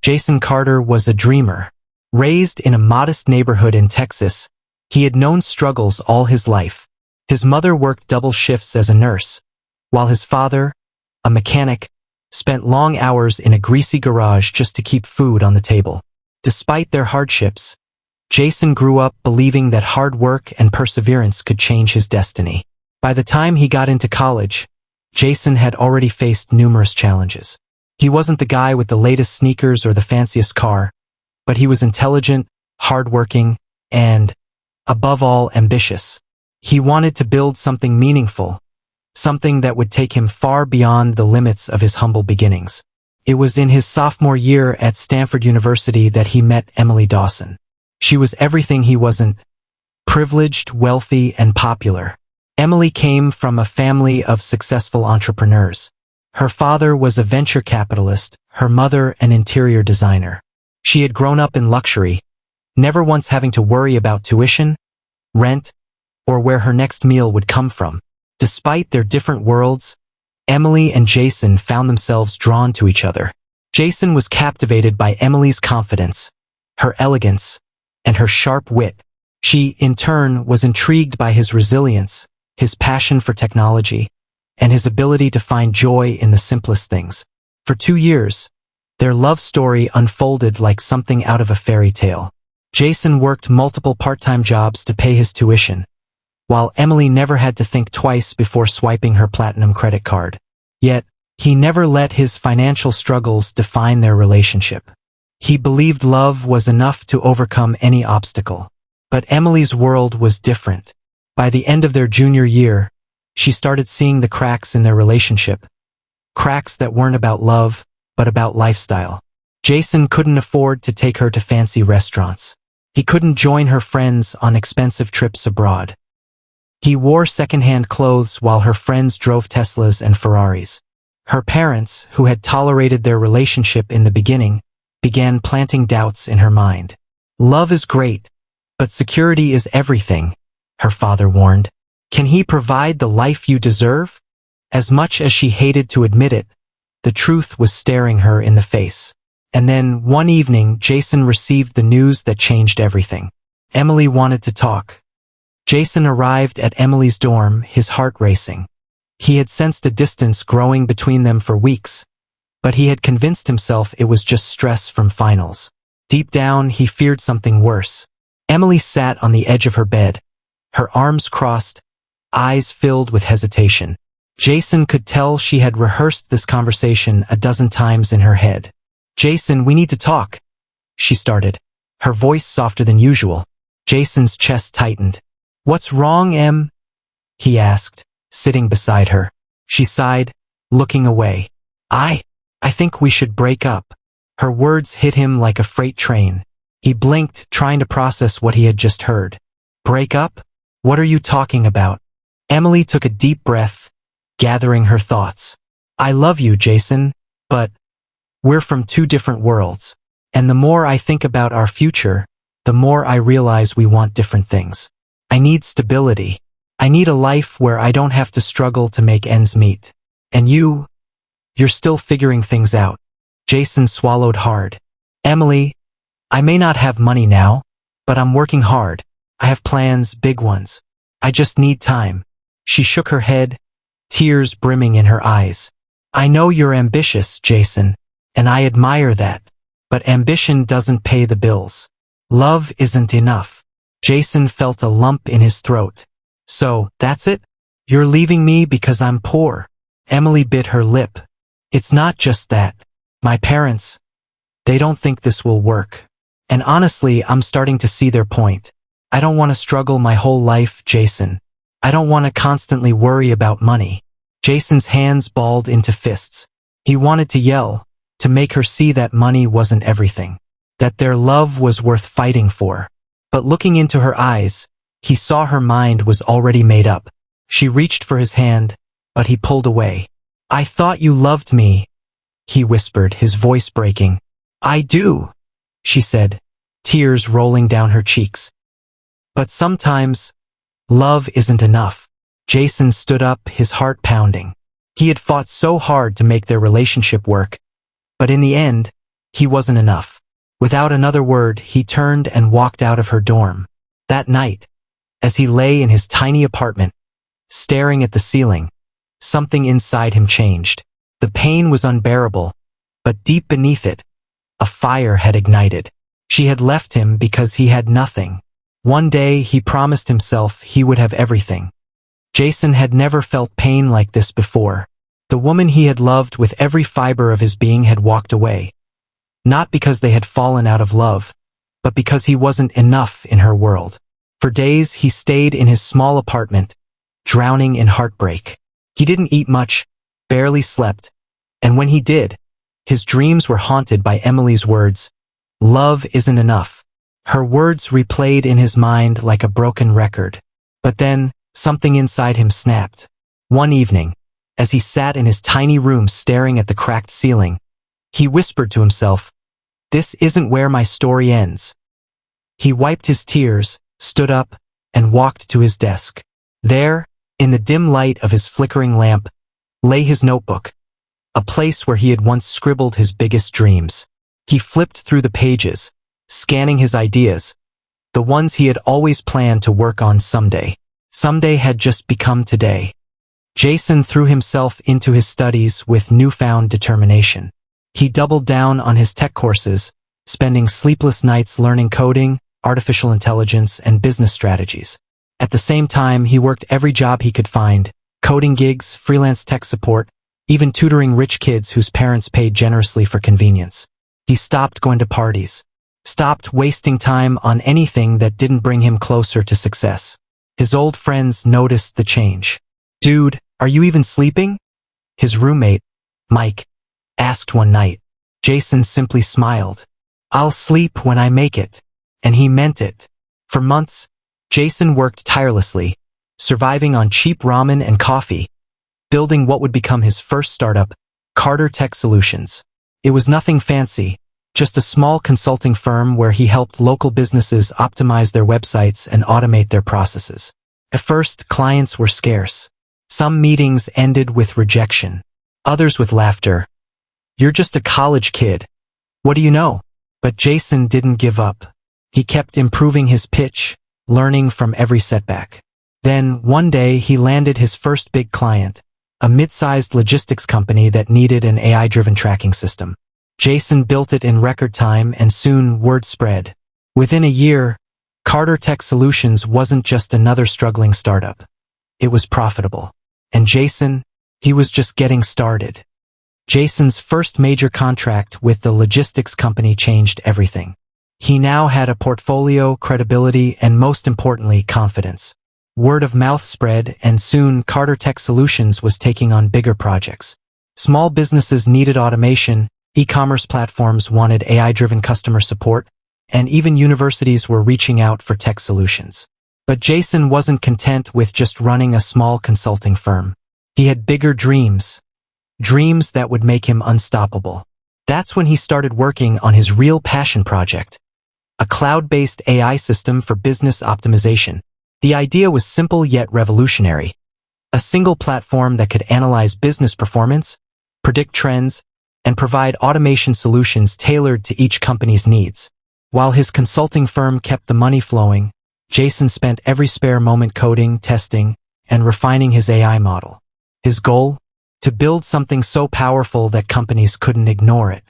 Jason Carter was a dreamer. Raised in a modest neighborhood in Texas, he had known struggles all his life. His mother worked double shifts as a nurse, while his father, a mechanic, spent long hours in a greasy garage just to keep food on the table. Despite their hardships, Jason grew up believing that hard work and perseverance could change his destiny. By the time he got into college, Jason had already faced numerous challenges. He wasn't the guy with the latest sneakers or the fanciest car, but he was intelligent, hardworking, and, above all, ambitious. He wanted to build something meaningful, something that would take him far beyond the limits of his humble beginnings. It was in his sophomore year at Stanford University that he met Emily Dawson. She was everything he wasn't: privileged, wealthy, and popular. Emily came from a family of successful entrepreneurs. Her father was a venture capitalist, her mother an interior designer. She had grown up in luxury, never once having to worry about tuition, rent, or where her next meal would come from. Despite their different worlds, Emily and Jason found themselves drawn to each other. Jason was captivated by Emily's confidence, her elegance, and her sharp wit. She, in turn, was intrigued by his resilience, his passion for technology, and his ability to find joy in the simplest things. For 2 years, their love story unfolded like something out of a fairy tale. Jason worked multiple part-time jobs to pay his tuition, while Emily never had to think twice before swiping her platinum credit card. Yet, he never let his financial struggles define their relationship. He believed love was enough to overcome any obstacle. But Emily's world was different. By the end of their junior year, she started seeing the cracks in their relationship. Cracks that weren't about love, but about lifestyle. Jason couldn't afford to take her to fancy restaurants. He couldn't join her friends on expensive trips abroad. He wore secondhand clothes while her friends drove Teslas and Ferraris. Her parents, who had tolerated their relationship in the beginning, began planting doubts in her mind. Love is great, but security is everything, her father warned. Can he provide the life you deserve? As much as she hated to admit it, the truth was staring her in the face. And then, one evening, Jason received the news that changed everything. Emily wanted to talk. Jason arrived at Emily's dorm, his heart racing. He had sensed a distance growing between them for weeks, but he had convinced himself it was just stress from finals. Deep down, he feared something worse. Emily sat on the edge of her bed, her arms crossed, eyes filled with hesitation. Jason could tell she had rehearsed this conversation a dozen times in her head. "Jason, we need to talk," she started, her voice softer than usual. Jason's chest tightened. "What's wrong, Em?" he asked, sitting beside her. She sighed, looking away. I think we should break up." Her words hit him like a freight train. He blinked, trying to process what he had just heard. "Break up? What are you talking about?" Emily took a deep breath, gathering her thoughts. "I love you, Jason, but we're from 2 different worlds. And the more I think about our future, the more I realize we want different things. I need stability. I need a life where I don't have to struggle to make ends meet. And you're still figuring things out." Jason swallowed hard. "Emily, I may not have money now, but I'm working hard. I have plans, big ones. I just need time." She shook her head, tears brimming in her eyes. "I know you're ambitious, Jason, and I admire that, but ambition doesn't pay the bills. Love isn't enough." Jason felt a lump in his throat. "So, that's it? You're leaving me because I'm poor?" Emily bit her lip. "It's not just that. My parents, they don't think this will work. And honestly, I'm starting to see their point. I don't want to struggle my whole life, Jason. I don't want to constantly worry about money." Jason's hands balled into fists. He wanted to yell, to make her see that money wasn't everything, that their love was worth fighting for. But looking into her eyes, he saw her mind was already made up. She reached for his hand, but he pulled away. "I thought you loved me," he whispered, his voice breaking. "I do," she said, tears rolling down her cheeks. "But sometimes, love isn't enough." Jason stood up, his heart pounding. He had fought so hard to make their relationship work, but in the end, he wasn't enough. Without another word, he turned and walked out of her dorm. That night, as he lay in his tiny apartment, staring at the ceiling, something inside him changed. The pain was unbearable, but deep beneath it, a fire had ignited. She had left him because he had nothing. One day, he promised himself he would have everything. Jason had never felt pain like this before. The woman he had loved with every fiber of his being had walked away. Not because they had fallen out of love, but because he wasn't enough in her world. For days, he stayed in his small apartment, drowning in heartbreak. He didn't eat much, barely slept, and when he did, his dreams were haunted by Emily's words, "Love isn't enough." Her words replayed in his mind like a broken record. But then, something inside him snapped. One evening, as he sat in his tiny room staring at the cracked ceiling, he whispered to himself, "This isn't where my story ends." He wiped his tears, stood up, and walked to his desk. There, in the dim light of his flickering lamp, lay his notebook, a place where he had once scribbled his biggest dreams. He flipped through the pages, scanning his ideas, the ones he had always planned to work on someday. Someday had just become today. Jason threw himself into his studies with newfound determination. He doubled down on his tech courses, spending sleepless nights learning coding, artificial intelligence, and business strategies. At the same time, he worked every job he could find, coding gigs, freelance tech support, even tutoring rich kids whose parents paid generously for convenience. He stopped going to parties, stopped wasting time on anything that didn't bring him closer to success. His old friends noticed the change. "Dude, are you even sleeping?" His roommate, Mike, asked one night. Jason simply smiled. "I'll sleep when I make it." And he meant it. For months, Jason worked tirelessly, surviving on cheap ramen and coffee, building what would become his first startup, Carter Tech Solutions. It was nothing fancy, just a small consulting firm where he helped local businesses optimize their websites and automate their processes. At first, clients were scarce. Some meetings ended with rejection, others with laughter. "You're just a college kid. What do you know?" But Jason didn't give up. He kept improving his pitch, learning from every setback. Then, one day, he landed his first big client, a mid-sized logistics company that needed an AI-driven tracking system. Jason built it in record time, and soon word spread. Within a year, Carter Tech Solutions wasn't just another struggling startup. It was profitable. And Jason, he was just getting started. Jason's first major contract with the logistics company changed everything. He now had a portfolio, credibility, and most importantly, confidence. Word of mouth spread, and soon Carter Tech Solutions was taking on bigger projects. Small businesses needed automation, e-commerce platforms wanted AI-driven customer support, and even universities were reaching out for tech solutions. But Jason wasn't content with just running a small consulting firm. He had bigger dreams, dreams that would make him unstoppable. That's when he started working on his real passion project, a cloud-based AI system for business optimization. The idea was simple yet revolutionary. A single platform that could analyze business performance, predict trends, and provide automation solutions tailored to each company's needs. While his consulting firm kept the money flowing, Jason spent every spare moment coding, testing, and refining his AI model. His goal? To build something so powerful that companies couldn't ignore it.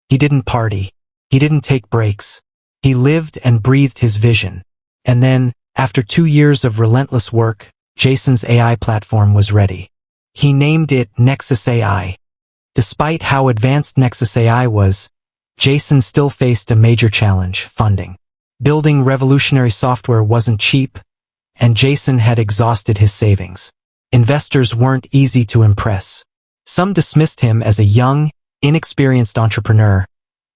He didn't party. He didn't take breaks. He lived and breathed his vision. And then, after 2 years of relentless work, Jason's AI platform was ready. He named it Nexus AI. Despite how advanced Nexus AI was, Jason still faced a major challenge: funding. Building revolutionary software wasn't cheap, and Jason had exhausted his savings. Investors weren't easy to impress. Some dismissed him as a young, inexperienced entrepreneur,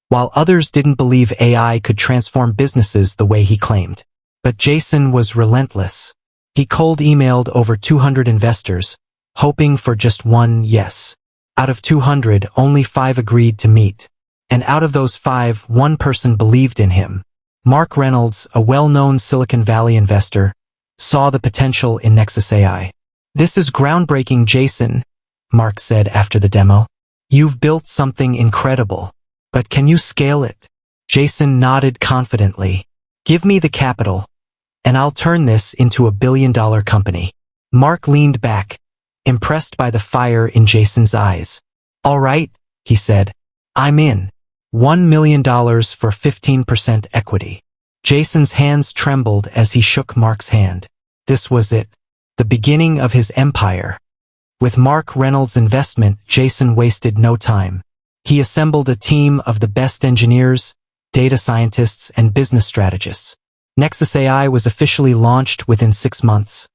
while others didn't believe AI could transform businesses the way he claimed. But Jason was relentless. He cold emailed over 200 investors, hoping for just one yes. Out of 200, only 5 agreed to meet. And out of those 5, one person believed in him. Mark Reynolds, a well-known Silicon Valley investor, saw the potential in Nexus AI. "This is groundbreaking, Jason," Mark said after the demo. "You've built something incredible. But can you scale it? Jason nodded confidently. Give me the capital, and I'll turn this into a billion-dollar company. Mark leaned back, impressed by the fire in Jason's eyes. All right, he said. I'm in. $1 million for 15% equity. Jason's hands trembled as he shook Mark's hand. This was it. The beginning of his empire. With Mark Reynolds' investment, Jason wasted no time. He assembled a team of the best engineers, data scientists, and business strategists. Nexus AI was officially launched within 6 months,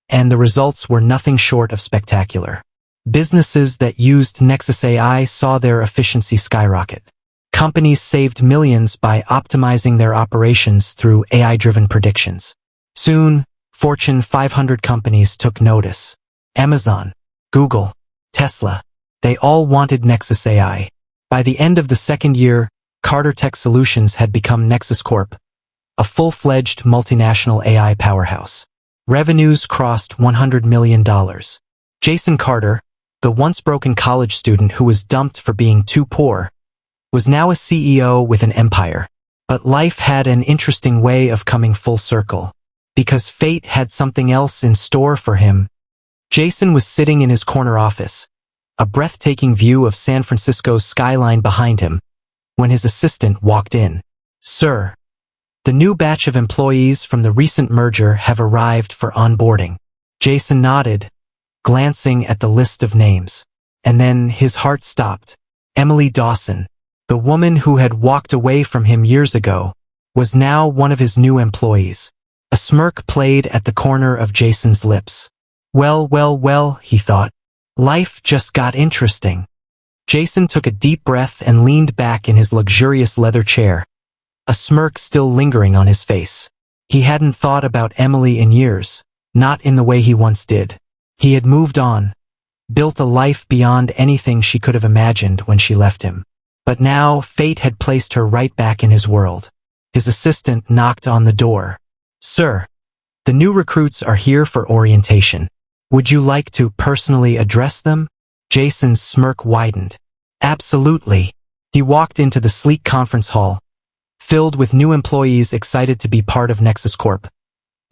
and the results were nothing short of spectacular. Businesses that used Nexus AI saw their efficiency skyrocket. Companies saved millions by optimizing their operations through AI-driven predictions. Soon, Fortune 500 companies took notice. Amazon, Google, Tesla, they all wanted Nexus AI. By the end of the second year, Carter Tech Solutions had become NexusCorp, a full-fledged multinational AI powerhouse. Revenues crossed $100 million. Jason Carter, the once broken college student who was dumped for being too poor, was now a CEO with an empire. But life had an interesting way of coming full circle, because fate had something else in store for him. Jason was sitting in his corner office, a breathtaking view of San Francisco's skyline behind him, when his assistant walked in. Sir, the new batch of employees from the recent merger have arrived for onboarding. Jason nodded, glancing at the list of names. And then his heart stopped. Emily Dawson, the woman who had walked away from him years ago, was now one of his new employees. A smirk played at the corner of Jason's lips. Well, he thought. Life just got interesting. Jason took a deep breath and leaned back in his luxurious leather chair, a smirk still lingering on his face. He hadn't thought about Emily in years, not in the way he once did. He had moved on, built a life beyond anything she could have imagined when she left him. But now, fate had placed her right back in his world. His assistant knocked on the door. Sir, the new recruits are here for orientation. Would you like to personally address them? Jason's smirk widened. Absolutely. He walked into the sleek conference hall, filled with new employees excited to be part of NexusCorp,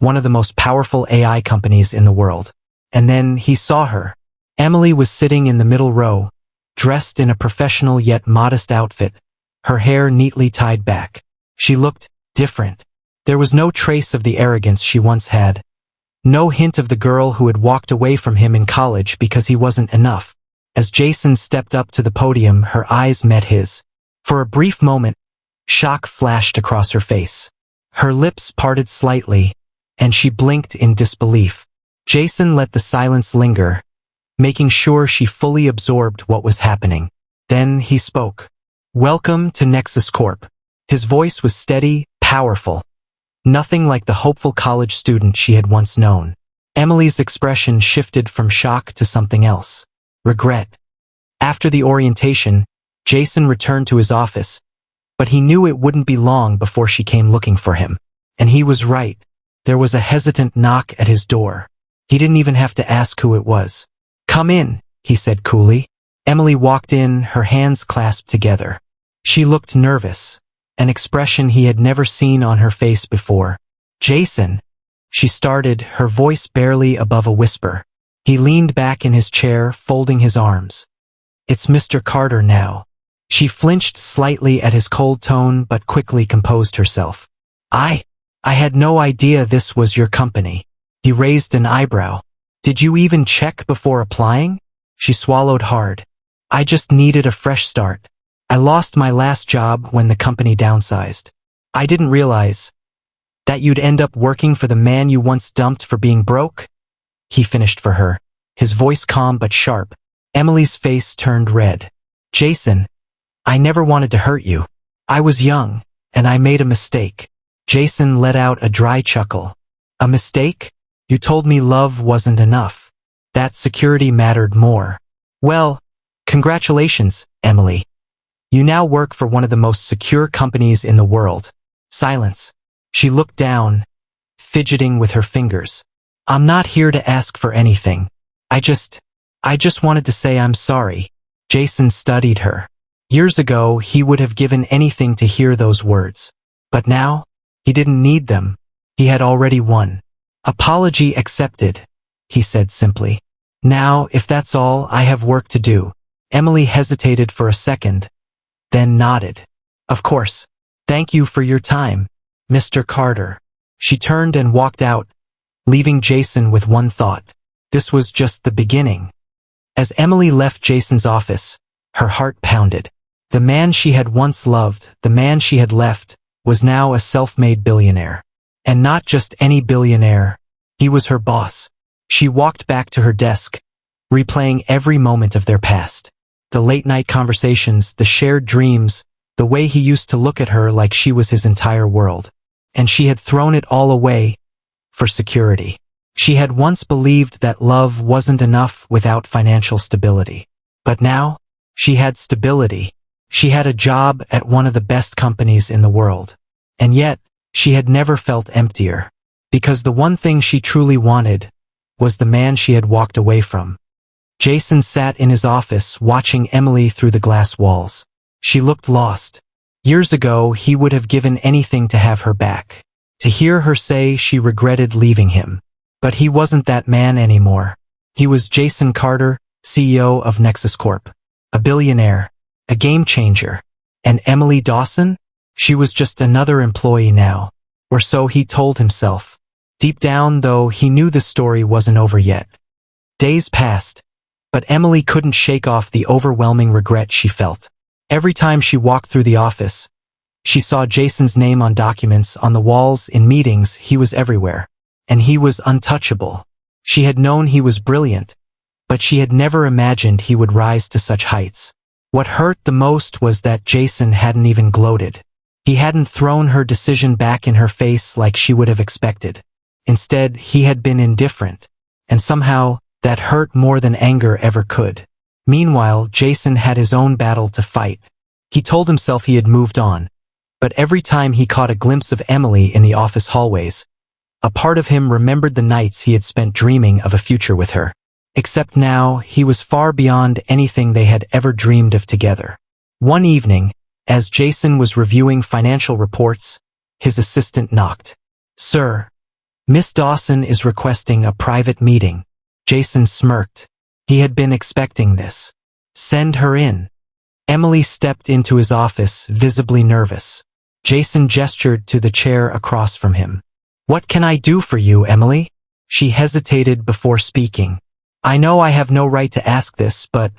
one of the most powerful AI companies in the world. And then he saw her. Emily was sitting in the middle row, dressed in a professional yet modest outfit, her hair neatly tied back. She looked different. There was no trace of the arrogance she once had. No hint of the girl who had walked away from him in college because he wasn't enough. As Jason stepped up to the podium, her eyes met his. For a brief moment, shock flashed across her face. Her lips parted slightly, and she blinked in disbelief. Jason let the silence linger, making sure she fully absorbed what was happening. Then he spoke. Welcome to NexusCorp. His voice was steady, powerful. Nothing like the hopeful college student she had once known. Emily's expression shifted from shock to something else. Regret. After the orientation, Jason returned to his office, but he knew it wouldn't be long before she came looking for him. And he was right. There was a hesitant knock at his door. He didn't even have to ask who it was. Come in, he said coolly. Emily walked in, her hands clasped together. She looked nervous, an expression he had never seen on her face before. Jason, she started, her voice barely above a whisper. He leaned back in his chair, folding his arms. It's Mr. Carter now. She flinched slightly at his cold tone but quickly composed herself. I had no idea this was your company. He raised an eyebrow. Did you even check before applying? She swallowed hard. I just needed a fresh start. I lost my last job when the company downsized. I didn't realize that you'd end up working for the man you once dumped for being broke. He finished for her, his voice calm but sharp. Emily's face turned red. Jason, I never wanted to hurt you. I was young, and I made a mistake. Jason let out a dry chuckle. A mistake? You told me love wasn't enough. That security mattered more. Well, congratulations, Emily. You now work for one of the most secure companies in the world. Silence. She looked down, fidgeting with her fingers. I'm not here to ask for anything. I just wanted to say I'm sorry. Jason studied her. Years ago, he would have given anything to hear those words. But now, he didn't need them. He had already won. Apology accepted, he said simply. Now, if that's all, I have work to do. Emily hesitated for a second, then nodded. Of course. Thank you for your time, Mr. Carter. She turned and walked out, leaving Jason with one thought. This was just the beginning. As Emily left Jason's office, her heart pounded. The man she had once loved, the man she had left, was now a self-made billionaire. And not just any billionaire. He was her boss. She walked back to her desk, replaying every moment of their past. The late-night conversations, the shared dreams, the way he used to look at her like she was his entire world. And she had thrown it all away for security. She had once believed that love wasn't enough without financial stability. But now, she had stability. She had a job at one of the best companies in the world. And yet, she had never felt emptier. Because the one thing she truly wanted was the man she had walked away from. Jason sat in his office watching Emily through the glass walls. She looked lost. Years ago, he would have given anything to have her back. To hear her say she regretted leaving him. But he wasn't that man anymore. He was Jason Carter, CEO of NexusCorp. A billionaire. A game changer. And Emily Dawson? She was just another employee now. Or so he told himself. Deep down, though, he knew the story wasn't over yet. Days passed. But Emily couldn't shake off the overwhelming regret she felt. Every time she walked through the office, she saw Jason's name on documents, on the walls, in meetings. He was everywhere. And he was untouchable. She had known he was brilliant, but she had never imagined he would rise to such heights. What hurt the most was that Jason hadn't even gloated. He hadn't thrown her decision back in her face like she would have expected. Instead, he had been indifferent. And somehow, that hurt more than anger ever could. Meanwhile, Jason had his own battle to fight. He told himself he had moved on. But every time he caught a glimpse of Emily in the office hallways, a part of him remembered the nights he had spent dreaming of a future with her. Except now, he was far beyond anything they had ever dreamed of together. One evening, as Jason was reviewing financial reports, his assistant knocked. "Sir, Miss Dawson is requesting a private meeting." Jason smirked. He had been expecting this. "Send her in." Emily stepped into his office, visibly nervous. Jason gestured to the chair across from him. "What can I do for you, Emily?" She hesitated before speaking. "I know I have no right to ask this, but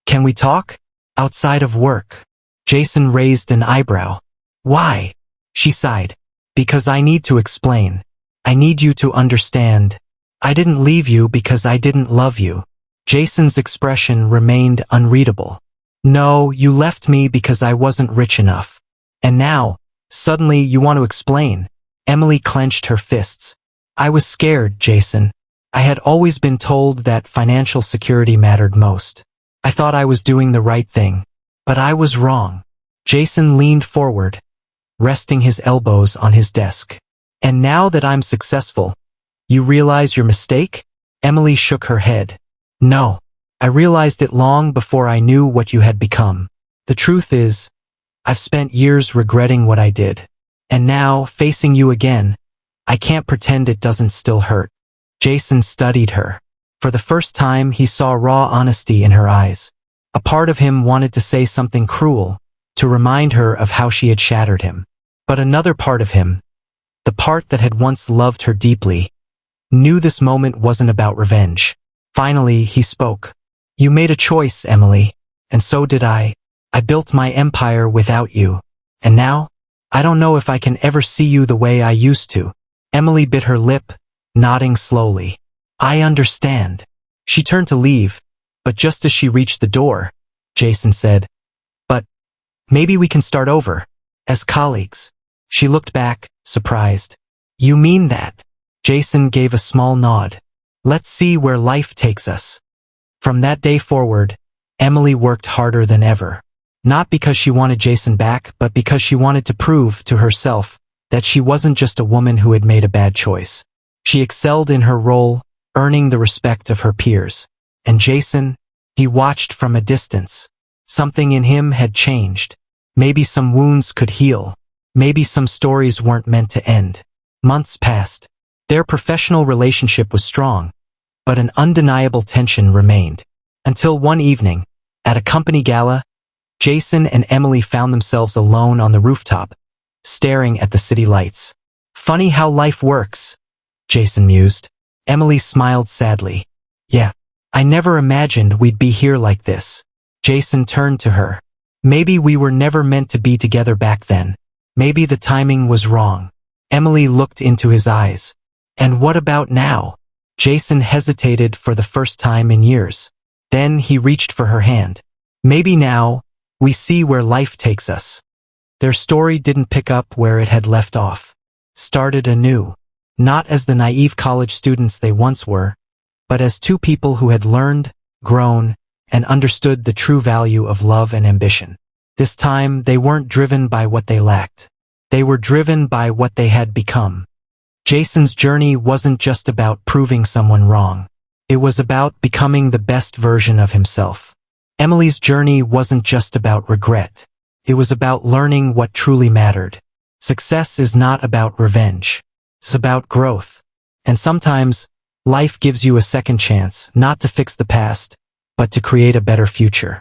can we talk? Outside of work." Jason raised an eyebrow. "Why?" She sighed. "Because I need to explain. I need you to understand. I didn't leave you because I didn't love you." Jason's expression remained unreadable. "No, you left me because I wasn't rich enough. And now, suddenly you want to explain." Emily clenched her fists. "I was scared, Jason. I had always been told that financial security mattered most. I thought I was doing the right thing. But I was wrong." Jason leaned forward, resting his elbows on his desk. "And now that I'm successful, you realize your mistake?" Emily shook her head. "No. I realized it long before I knew what you had become. The truth is, I've spent years regretting what I did. And now, facing you again, I can't pretend it doesn't still hurt." Jason studied her. For the first time, he saw raw honesty in her eyes. A part of him wanted to say something cruel, to remind her of how she had shattered him. But another part of him, the part that had once loved her deeply, knew this moment wasn't about revenge. Finally, he spoke. "You made a choice, Emily, and so did I. I built my empire without you. And now, I don't know if I can ever see you the way I used to." Emily bit her lip, nodding slowly. "I understand." She turned to leave, but just as she reached the door, Jason said, "But maybe we can start over, as colleagues." She looked back, surprised. "You mean that?" Jason gave a small nod. "Let's see where life takes us." From that day forward, Emily worked harder than ever. Not because she wanted Jason back, but because she wanted to prove to herself that she wasn't just a woman who had made a bad choice. She excelled in her role, earning the respect of her peers. And Jason, he watched from a distance. Something in him had changed. Maybe some wounds could heal. Maybe some stories weren't meant to end. Months passed. Their professional relationship was strong, but an undeniable tension remained. Until one evening, at a company gala, Jason and Emily found themselves alone on the rooftop, staring at the city lights. Funny how life works, Jason mused. Emily smiled sadly. Yeah, I never imagined we'd be here like this. Jason turned to her. Maybe we were never meant to be together back then. Maybe the timing was wrong. Emily looked into his eyes. And what about now? Jason hesitated for the first time in years. Then he reached for her hand. Maybe now, we see where life takes us. Their story didn't pick up where it had left off. Started anew. Not as the naive college students they once were, but as two people who had learned, grown, and understood the true value of love and ambition. This time, they weren't driven by what they lacked. They were driven by what they had become. Jason's journey wasn't just about proving someone wrong. It was about becoming the best version of himself. Emily's journey wasn't just about regret. It was about learning what truly mattered. Success is not about revenge. It's about growth. And sometimes, life gives you a second chance, not to fix the past, but to create a better future.